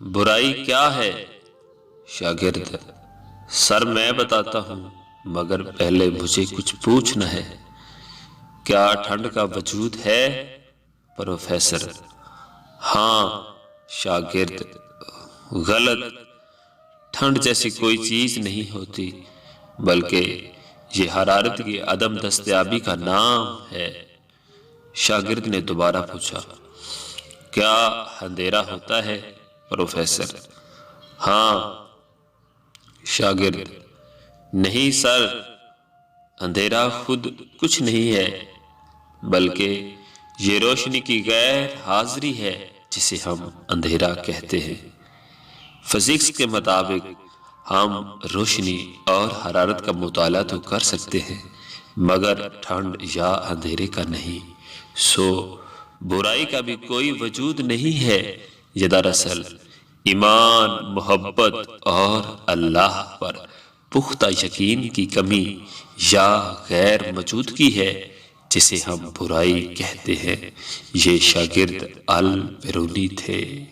برائی کیا ہے؟ شاگرد سر میں بتاتا ہوں مگر پہلے مجھے کچھ پوچھنا ہے، کیا ٹھنڈ کا وجود ہے؟ پروفیسر ہاں۔ شاگرد غلط، ٹھنڈ جیسی کوئی چیز نہیں ہوتی بلکہ یہ حرارت کی عدم دستیابی کا نام ہے۔ شاگرد نے دوبارہ پوچھا کیا اندھیرا ہوتا ہے؟ پروفیسر ہاں۔ شاگرد نہیں سر، اندھیرا خود کچھ نہیں ہے بلکہ یہ روشنی کی غیر حاضری ہے جسے ہم اندھیرا کہتے ہیں۔ فزکس کے مطابق ہم روشنی اور حرارت کا مطالعہ تو کر سکتے ہیں مگر ٹھنڈ یا اندھیرے کا نہیں، سو برائی کا بھی کوئی وجود نہیں ہے۔ یہ دراصل ایمان، محبت اور اللہ پر پختہ یقین کی کمی یا غیر موجودگی ہے جسے ہم برائی کہتے ہیں۔ یہ شاگرد البرونی تھے۔